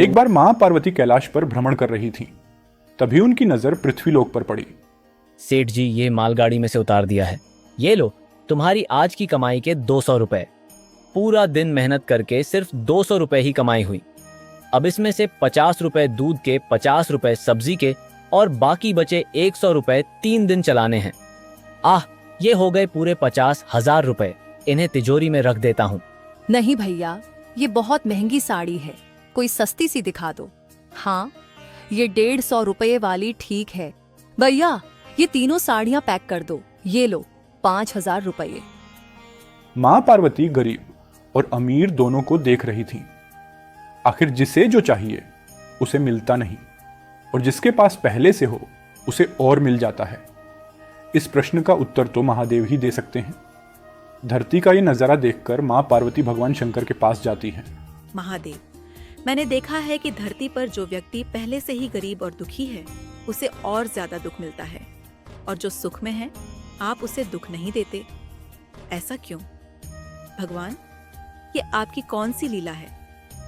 एक बार मां पार्वती कैलाश पर भ्रमण कर रही थीं। तभी उनकी नजर पृथ्वीलोक पर पड़ी। सेठ जी, ये मालगाड़ी में से उतार दिया है। ये लो, तुम्हारी आज की कमाई के 200 रुपए। पूरा दिन मेहनत करके सिर्फ 200 रुपए ही कमाई हुई। अब इसमें से 50 रुपए दूध के, 50 रुपए सब्जी के और बाकी बचे 100 रुपए 3 दिन चलाने हैं। आह, ये हो गए पूरे 50,000 रुपए। इन्हें तिजोरी में रख देता हूँ। नहीं भैया, ये बहुत महंगी साड़ी है, कोई सस्ती सी दिखा दो। हाँ, ये 150 रुपये वाली ठीक है। भैया, ये तीनों साड़ियाँ पैक कर दो। ये लो 5,000 रुपये। मां पार्वती गरीब और अमीर दोनों को देख रही थीं। आखिर जिसे जो चाहिए उसे मिलता नहीं, और जिसके पास पहले से हो उसे और मिल जाता है। इस प्रश्न का उत्तर तो महादेव ही दे सकते हैं। धरती का ये नजारा देखकर मां पार्वती भगवान शंकर के पास जाती हैं। महादेव, मैंने देखा है कि धरती पर जो व्यक्ति पहले से ही गरीब और दुखी है, उसे और ज्यादा दुख मिलता है, और जो सुख में है, आप उसे दुख नहीं देते। ऐसा क्यों? भगवान, ये आपकी कौन सी लीला है?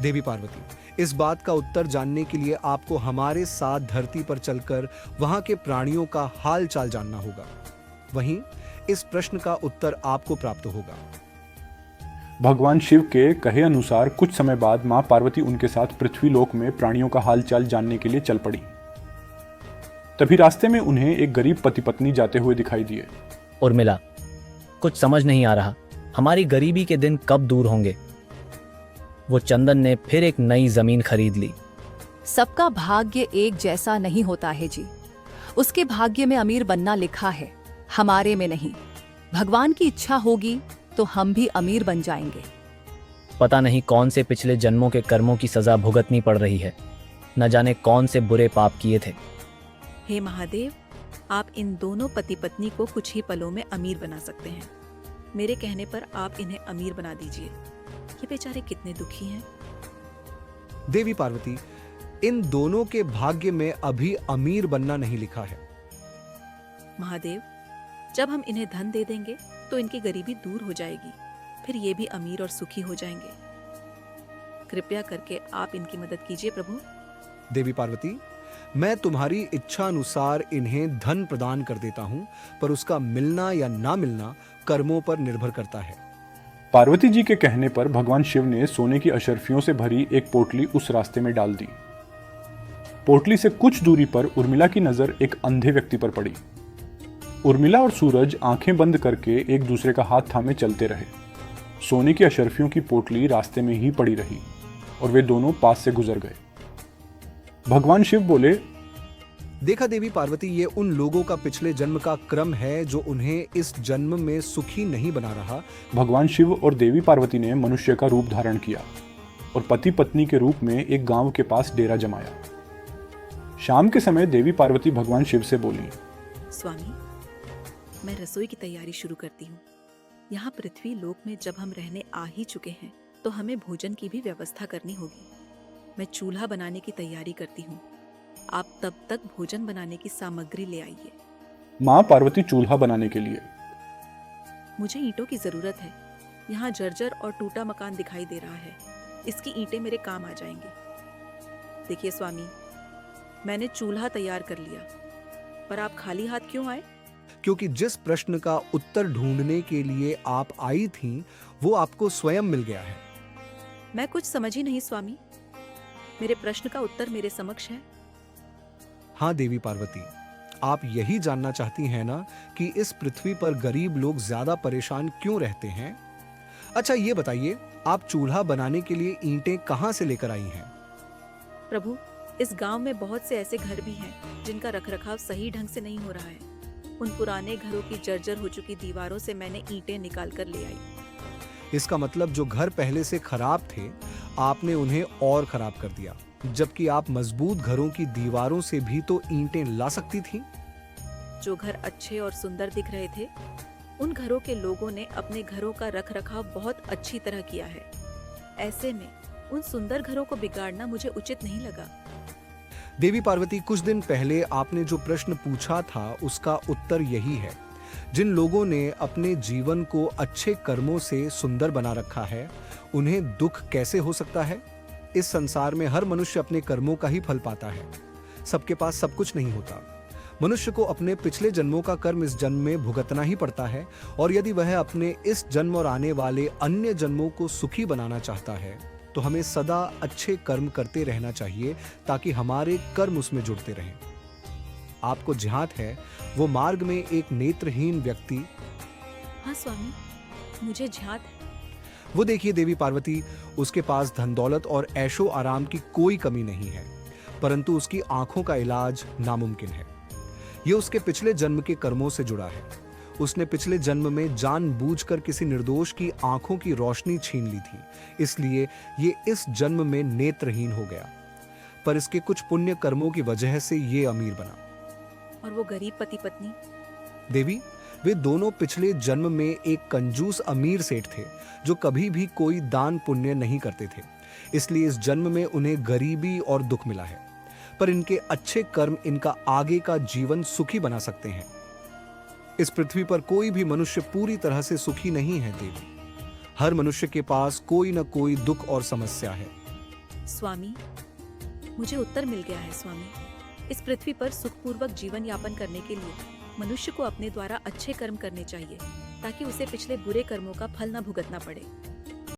देवी पार्वती, इस बात का उत्तर जानने के लिए आपको हमारे साथ धरती पर चलकर वहां के प्राणियों का हाल चाल जानना होगा। वहीं इस प्रश्न का उत्तर आपको प्राप्त होगा। भगवान शिव के कहे अनुसार कुछ समय बाद मां पार्वती उनके साथ पृथ्वीलोक में प्राणियों का हालचाल जानने के लिए चल पड़ी। तभी रास्ते में उन्हें एक गरीब पति पत्नी जाते हुए दिखाई दिए। उर्मिला, कुछ समझ नहीं आ रहा, हमारी गरीबी के दिन कब दूर होंगे। वो चंदन ने फिर एक नई जमीन खरीद ली। सबका भाग्य एक जैसा नहीं होता है जी। उसके भाग्य में अमीर बनना लिखा है, हमारे में नहीं। भगवान की इच्छा होगी तो हम भी अमीर बन जाएंगे। पता नहीं कौन से पिछले जन्मों के कर्मों की सजा भुगतनी पड़ रही है। न जाने कौन से बुरे पाप किए थे। हे महादेव, आप इन दोनों पति पत्नी को कुछ ही पलों में अमीर बना सकते हैं। मेरे कहने पर आप इन्हें अमीर बना दीजिए। ये बेचारे कितने दुखी हैं। देवी पार्वती, इन दोनों के भाग्य में अभी अमीर बनना नहीं लिखा है। महादेव, जब हम इन्हें धन दे देंगे तो इनकी गरीबी दूर हो जाएगी, फिर ये भी अमीर और सुखी हो जाएंगे। कृपया करके आप इनकी मदद कीजिए प्रभु। देवी पार्वती, मैं तुम्हारी इच्छा अनुसार इन्हें धन प्रदान कर देता हूं, पर उसका मिलना या ना मिलना कर्मों पर निर्भर करता है। पार्वती जी के कहने पर भगवान शिव ने सोने की अशर्फियों से भरी एक पोटली उस रास्ते में डाल दी। पोटली से कुछ दूरी पर उर्मिला की नजर एक अंधे व्यक्ति पर पड़ी। उर्मिला और सूरज आंखें बंद करके एक दूसरे का हाथ थामे चलते रहे। सोने की अशर्फियों की पोटली रास्ते में ही पड़ी रही और वे दोनों पास से गुजर गए। भगवान शिव बोले, देखा देवी पार्वती, ये उन लोगों का पिछले जन्म का क्रम है जो उन्हें इस जन्म में सुखी नहीं बना रहा। भगवान शिव और देवी पार्वती ने मनुष्य का रूप धारण किया और पति पत्नी के रूप में एक गांव के पास डेरा जमाया। शाम के समय देवी पार्वती भगवान शिव से बोली, स्वामी, मैं रसोई की तैयारी शुरू करती हूँ। यहाँ पृथ्वी लोक में जब हम रहने आ ही चुके हैं तो हमें भोजन की भी व्यवस्था करनी होगी। मैं चूल्हा बनाने की तैयारी करती हूँ। आप तब तक भोजन बनाने की सामग्री ले आइए। मां पार्वती चूल्हा बनाने के लिए। मुझे ईंटों की जरूरत है। यहाँ जर्जर और टूटा मकान दिखाई दे रहा है। इसकी ईंटें मेरे काम आ जाएंगी। देखिए स्वामी, मैंने चूल्हा तैयार कर लिया, पर आप खाली हाथ क्यों आए? क्योंकि जिस प्रश्न का उत्तर ढूंढने के लिए आप आई थीं, वो आपको स्वयं मिल गया है। मैं कुछ समझ ही नहीं स्वामी। मेरे प्रश्न का उत्तर मेरे समक्ष है। हाँ देवी पार्वती, आप यही जानना चाहती हैं ना कि इस पृथ्वी पर गरीब लोग ज्यादा परेशान क्यों रहते हैं? अच्छा ये बताइए, आप चूल्हा बनाने के लिए ईंटें कहां से लेकर आई हैं? प्रभु, इस गांव में बहुत से ऐसे घर भी हैं जिनका रखरखाव सही ढंग से नहीं हो रहा है। उन पुराने घरों की जर्जर हो चुकी दीवारों से मैंने ईंटें निकाल कर ले आई। इसका मतलब जो घर पहले से खराब थे, आपने उन्हें और खराब कर दिया, जबकि आप मजबूत घरों की दीवारों से भी तो ईंटें ला सकती थीं। जो घर अच्छे और सुंदर दिख रहे थे, उन घरों के लोगों ने अपने घरों का रखरखाव बहुत अच्छी तरह किया है। ऐसे में उन सुंदर घरों को बिगाड़ना मुझे उचित नहीं लगा। देवी पार्वती, कुछ दिन पहले आपने जो प्रश्न पूछा था उसका उत्तर यही है। जिन लोगों ने अपने जीवन को अच्छे कर्मों से सुंदर बना रखा है, उन्हें दुख कैसे हो सकता है? इस संसार में हर मनुष्य अपने कर्मों का ही फल पाता है। सबके पास सब कुछ नहीं होता। मनुष्य को अपने पिछले जन्मों का कर्म इस जन्म में भुगतना ही पड़ता है, और यदि वह अपने इस जन्म और आने वाले अन्य जन्मों को सुखी बनाना चाहता है तो हमें सदा अच्छे कर्म करते रहना चाहिए, ताकि हमारे कर्म उसमें जुड़ते रहें। आपको ज्ञात है, वो मार्ग में एक नेत्रहीन व्यक्ति, हाँ स्वामी, मुझे ज्ञात है। वो देखिए देवी पार्वती, उसके पास धन दौलत और ऐशो आराम की कोई कमी नहीं है, परंतु उसकी आंखों का इलाज नामुमकिन है। ये उसके पिछले जन्म के कर्मों से जुड़ा है। उसने पिछले जन्म में जानबूझकर किसी निर्दोष की आंखों की रोशनी छीन ली थी, इसलिए ये इस जन्म में नेत्रहीन हो गया। पर इसके कुछ पुण्य कर्मों की वजह से ये अमीर बना। और वो गरीब पति पत्नी? देवी, वे दोनों पिछले जन्म में एक कंजूस अमीर सेठ थे, जो कभी भी कोई दान पुण्य नहीं करते थे, इसलिए इस जन्म में उन्हें गरीबी और दुख मिला है। पर इनके अच्छे कर्म इनका आगे का जीवन सुखी बना सकते हैं। इस पृथ्वी पर कोई भी मनुष्य पूरी तरह से सुखी नहीं है देवी। हर मनुष्य के पास कोई न कोई दुख और समस्या है। स्वामी, मुझे उत्तर मिल गया है स्वामी। इस पृथ्वी पर सुखपूर्वक जीवन यापन करने के लिए मनुष्य को अपने द्वारा अच्छे कर्म करने चाहिए, ताकि उसे पिछले बुरे कर्मों का फल न भुगतना पड़े।